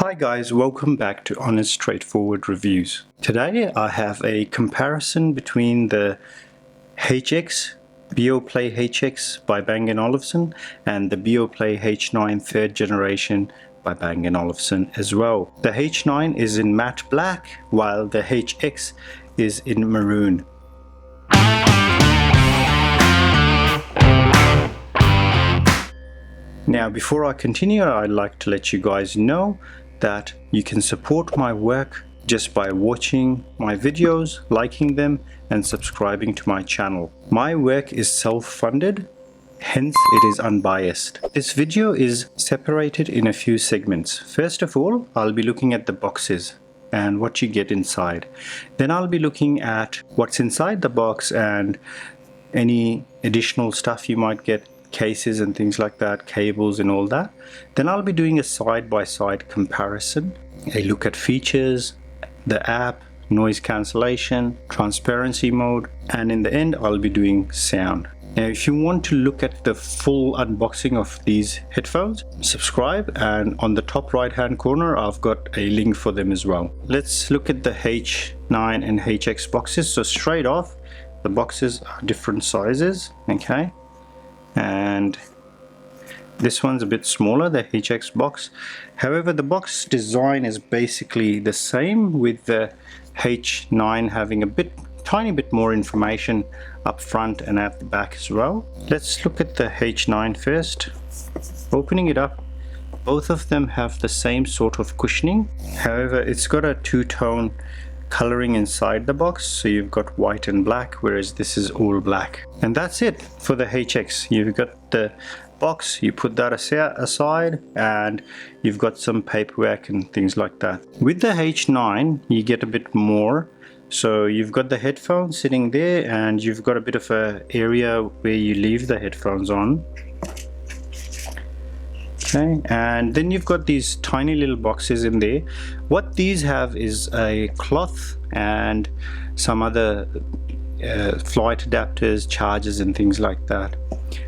Hi guys, welcome back to Honest Straightforward Reviews. Today I have a comparison between the HX, Beoplay HX by Bang & Olufsen and the Beoplay H9 third generation by Bang & Olufsen as well. The H9 is in matte black while the HX is in maroon. Now before I continue, I'd like to let you guys know that you can support my work just by watching my videos, liking them and subscribing to my channel. My work is self-funded, hence it is unbiased. This video is separated in a few segments. First of all, I'll be looking at the boxes and what you get inside. Then I'll be looking at what's inside the box and any additional stuff you might get, cases and things like that, cables and all that. Then I'll be doing a side-by-side comparison, a look at features, the app, noise cancellation, transparency mode, and in the end I'll be doing sound. Now if you want to look at the full unboxing of these headphones, subscribe, and on the top right hand corner I've got a link for them as well. Let's look at the H9 and HX boxes. So straight off, the boxes are different sizes, okay? And this one's a bit smaller, the HX box. However, the box design is basically the same, with the H9 having a tiny bit more information up front and at the back as well. Let's look at the H9 first. Opening it up, both of them have the same sort of cushioning. However, it's got a two-tone coloring inside the box, so you've got white and black, whereas this is all black. And that's it for the HX. You've got the box, you put that aside, and you've got some paperwork and things like that. With the H9 you get a bit more. So you've got the headphones sitting there, and you've got a bit of a area where you leave the headphones on. Okay, and then you've got these tiny little boxes in there. What these have is a cloth and some other flight adapters, chargers and things like that.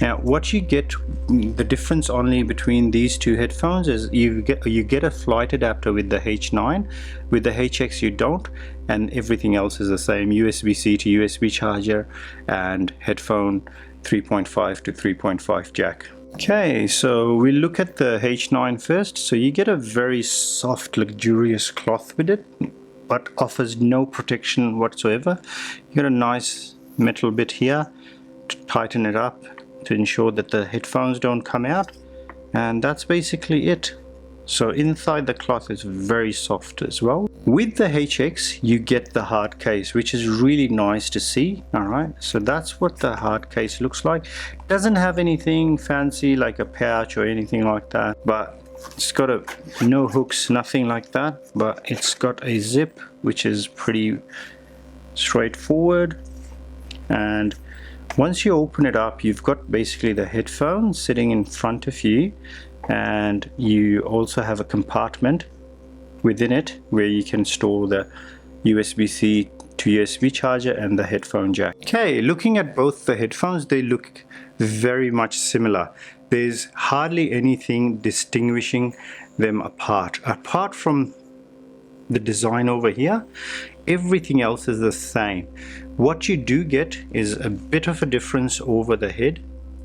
Now what you get, the difference only between these two headphones is you get a flight adapter with the H9. With the HX you don't, and everything else is the same: USB-C to USB charger and headphone 3.5 to 3.5 jack. Okay, so we look at the H9 first. So you get a very soft, luxurious cloth with it, but offers no protection whatsoever. You got a nice metal bit here to tighten it up to ensure that the headphones don't come out, and that's basically it. So inside the cloth is very soft as well. With the HX you get the hard case, which is really nice to see. All right, so that's what the hard case looks like. It doesn't have anything fancy like a pouch or anything like that, but it's got no hooks, nothing like that, but it's got a zip which is pretty straightforward. And once you open it up, you've got basically the headphones sitting in front of you, and you also have a compartment within it where you can store the USB-C to USB charger and the headphone jack. Okay, looking at both the headphones, they look very much similar. There's hardly anything distinguishing them apart from the design over here. Everything else is the same. What you do get is a bit of a difference over the head.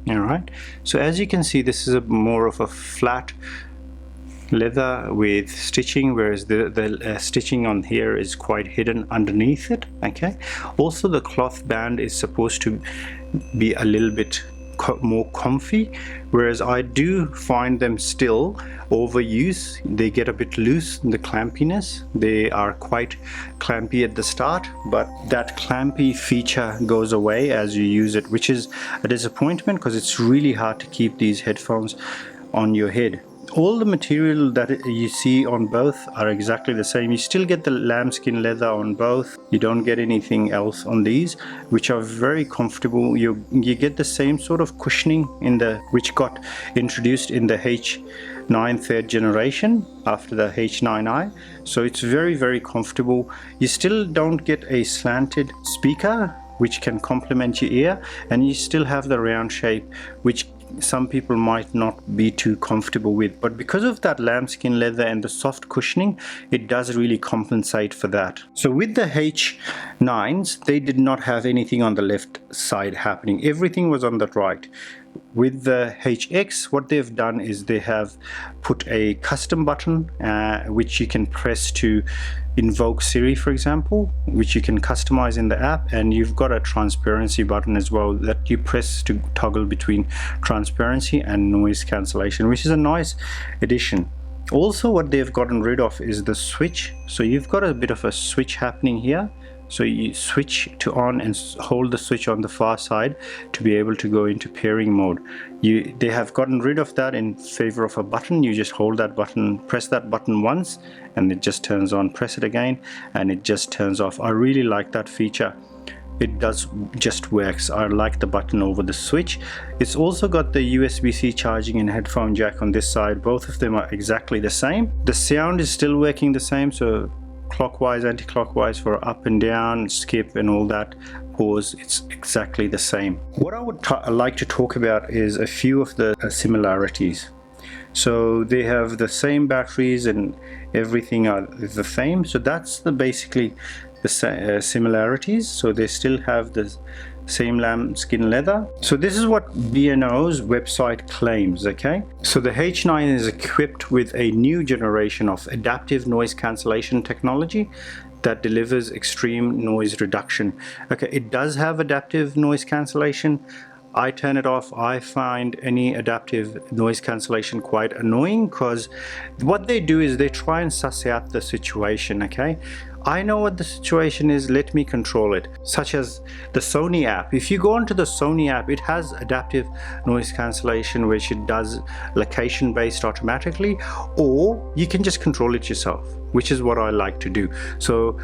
All right, so as you can see, this is more of a flat leather with stitching, whereas the stitching on here is quite hidden underneath it. Okay, also the cloth band is supposed to be a little bit more comfy, whereas I do find them still overuse. They get a bit loose in the clampiness. They are quite clampy at the start, but that clampy feature goes away as you use it, which is a disappointment because it's really hard to keep these headphones on your head. All the material that you see on both are exactly the same. You still get the lambskin leather on both. You don't get anything else on these, which are very comfortable. You get the same sort of cushioning which got introduced in the H9 third generation after the H9i. So it's very, very comfortable. You still don't get a slanted speaker which can complement your ear, and you still have the round shape which some people might not be too comfortable with, but because of that lambskin leather and the soft cushioning, it does really compensate for that. So with the H9s, they did not have anything on the left side happening. Everything was on the right. With the HX, what they've done is they have put a custom button which you can press to invoke Siri, for example, which you can customize in the app, and you've got a transparency button as well that you press to toggle between transparency and noise cancellation, which is a nice addition. Also, what they've gotten rid of is the switch. So you've got a bit of a switch happening here. So you switch to on and hold the switch on the far side to be able to go into pairing mode. They have gotten rid of that in favor of a button. You just hold that button, press that button once, and it just turns on. Press it again and it just turns off. I really like that feature. It just works. I like the button over the switch. It's also got the USB-C charging and headphone jack on this side. Both of them are exactly the same. The sound is still working the same, so clockwise, anti-clockwise for up and down, skip and all that, pause, it's exactly the same. What I would like to talk about is a few of the similarities. So they have the same batteries and everything are the same, so that's basically the similarities. So they still have the same lambskin leather. So this is what B&O's website claims, okay? So the H9 is equipped with a new generation of adaptive noise cancellation technology that delivers extreme noise reduction. Okay, it does have adaptive noise cancellation. I turn it off. I find any adaptive noise cancellation quite annoying because what they do is they try and suss out the situation, okay? I know what the situation is, let me control it. Such as the Sony app. If you go onto the Sony app, it has adaptive noise cancellation, which it does location based automatically, or you can just control it yourself, which is what I like to do. So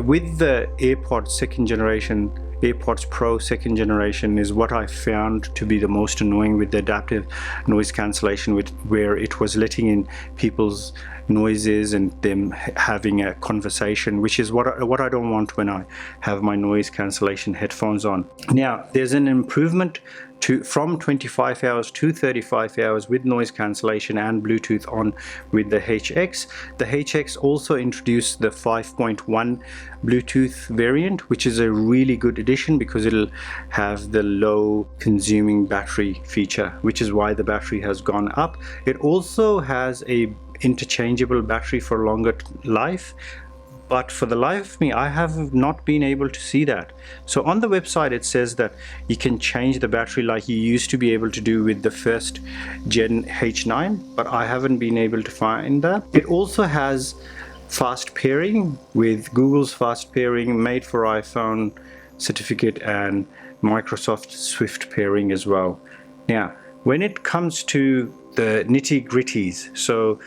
with the AirPods Pro second generation is what I found to be the most annoying with the adaptive noise cancellation, where it was letting in people's noises and them having a conversation, which is what I don't want when I have my noise cancellation headphones on. Now there's an improvement from 25 hours to 35 hours with noise cancellation and Bluetooth on with the HX. The HX also introduced the 5.1 Bluetooth variant, which is a really good addition because it'll have the low consuming battery feature, which is why the battery has gone up. It also has a interchangeable battery for longer life, but for the life of me, I have not been able to see that. So on the website it says that you can change the battery like you used to be able to do with the first gen H9, but I haven't been able to find that. It also has fast pairing with Google's fast pairing, made for iPhone certificate, and Microsoft Swift pairing as well. Now when it comes to the nitty-gritties, so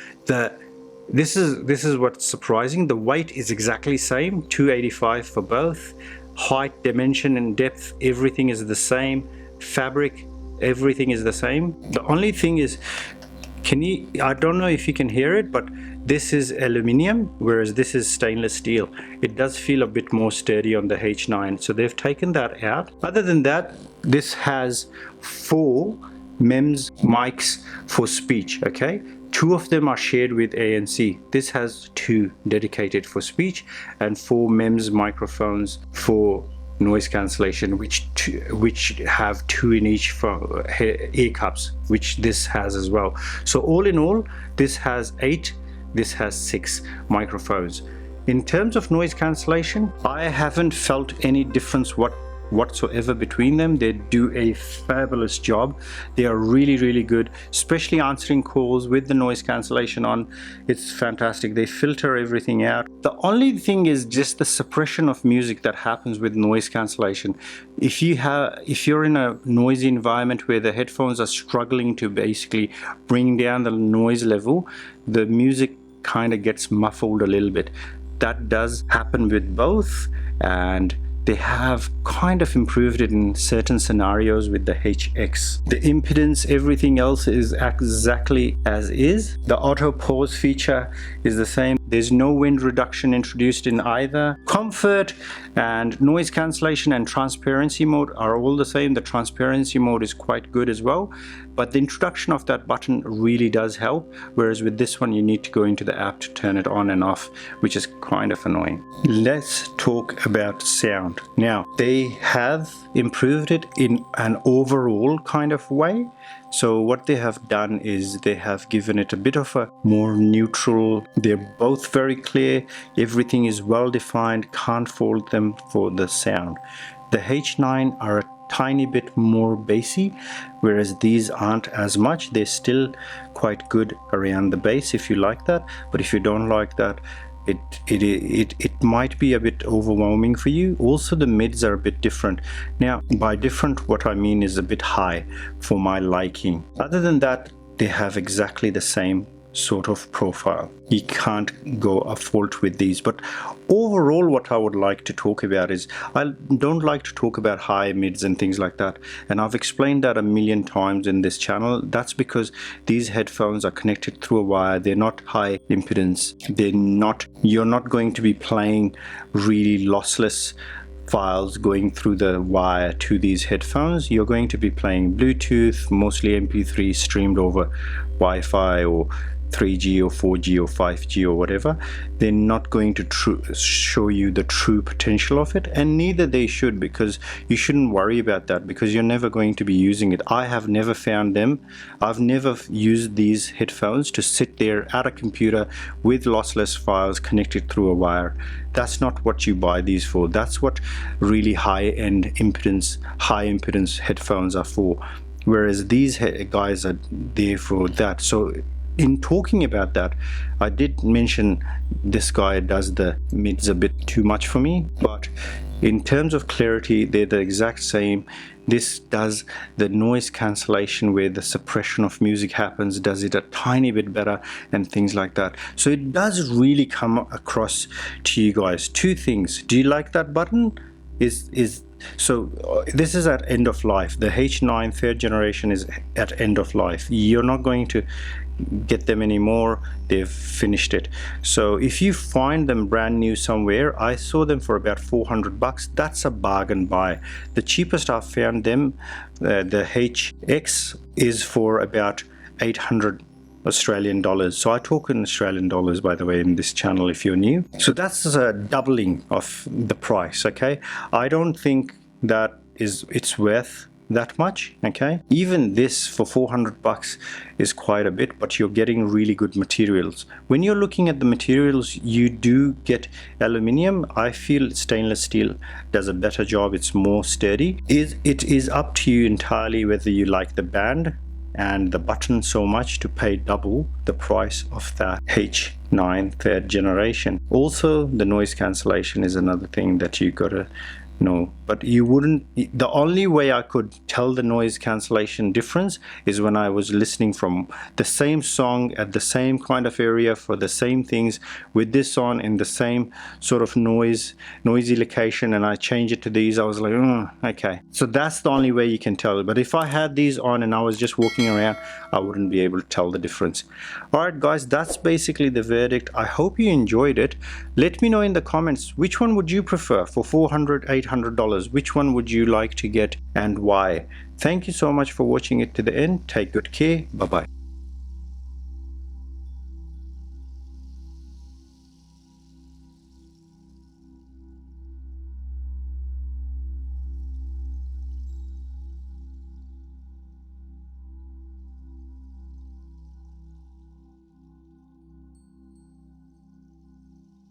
this is what's surprising. The weight is exactly same, 285 for both. Height, dimension and depth, everything is the same. Fabric, everything is the same. The only thing is, I don't know if you can hear it, but this is aluminium, whereas this is stainless steel. It does feel a bit more sturdy on the H9, so they've taken that out. Other than that, this has 4 MEMS mics for speech, okay? 2 of them are shared with ANC. This has 2 dedicated for speech and 4 MEMS microphones for noise cancellation, which have 2 in each for ear cups, which this has as well. So all in all, this has 8, this has 6 microphones. In terms of noise cancellation, I haven't felt any difference whatsoever between them. They do a fabulous job. They are really good, especially answering calls with the noise cancellation on. It's fantastic. They filter everything out. The only thing is just the suppression of music that happens with noise cancellation. If you're in a noisy environment where the headphones are struggling to basically bring down the noise level, the music kind of gets muffled a little bit. That does happen with both, and they have kind of improved it in certain scenarios with the HX. The impedance, everything else is exactly as is. The auto pause feature is the same. There's no wind reduction introduced in either. Comfort and noise cancellation and transparency mode are all the same. The transparency mode is quite good as well, but the introduction of that button really does help, whereas with this one you need to go into the app to turn it on and off, which is kind of annoying. Let's talk about sound. Now, they have improved it in an overall kind of way. So what they have done is they have given it a bit of a more neutral. They're both very clear. Everything is well defined. Can't fault them for the sound. The H9 are a tiny bit more bassy, whereas these aren't as much. They're still quite good around the bass if you like that, but if you don't like that, it might be a bit overwhelming for you. Also, the mids are a bit different. Now, by different, what I mean is a bit high for my liking. Other than that, they have exactly the same sort of profile. You can't go a fault with these. But overall, what I would like to talk about is, I don't like to talk about high mids and things like that, and I've explained that a million times in this channel. That's because these headphones are connected through a wire. They're not high impedance. You're not going to be playing really lossless files going through the wire to these headphones. You're going to be playing Bluetooth, mostly MP3 streamed over Wi-Fi or 3G or 4G or 5G or whatever. They're not going to show you the true potential of it, and neither they should, because you shouldn't worry about that, because you're never going to be using it. I have never found them. I've never used these headphones to sit there at a computer with lossless files connected through a wire. That's not what you buy these for. That's what really high impedance headphones are for, whereas these guys are there for that. So in talking about that, I did mention this guy does the mids a bit too much for me, but in terms of clarity, they're the exact same. This does the noise cancellation where the suppression of music happens, does it a tiny bit better and things like that. So it does really come across to you guys. Two things. Do you like that button? So this is at end of life. The H9 third generation is at end of life. You're not going to get them anymore. They've finished it. So if you find them brand new somewhere, I saw them for about $400. That's a bargain buy. The cheapest I've found them, the HX, is for about 800 Australian dollars. So I talk in Australian dollars, by the way, in this channel if you're new. So that's a doubling of the price. Okay, I don't think that it's worth that much. Okay, even this for $400 is quite a bit, but you're getting really good materials. When you're looking at the materials, you do get aluminium. I feel stainless steel does a better job. It's more sturdy. It is up to you entirely whether you like the band and the button so much to pay double the price of that H9 third generation. Also, the noise cancellation is another thing that you gotta know, but you wouldn't. The only way I could tell the noise cancellation difference is when I was listening from the same song at the same kind of area for the same things with this on in the same sort of noisy location, and I change it to these. I was like, okay. So that's the only way you can tell. But if I had these on and I was just walking around, I wouldn't be able to tell the difference. All right, guys, that's basically the verdict. I hope you enjoyed it. Let me know in the comments, which one would you prefer for $400, $800? Which one would you like to get and why? Thank you so much for watching it to the end. Take good care. Bye bye.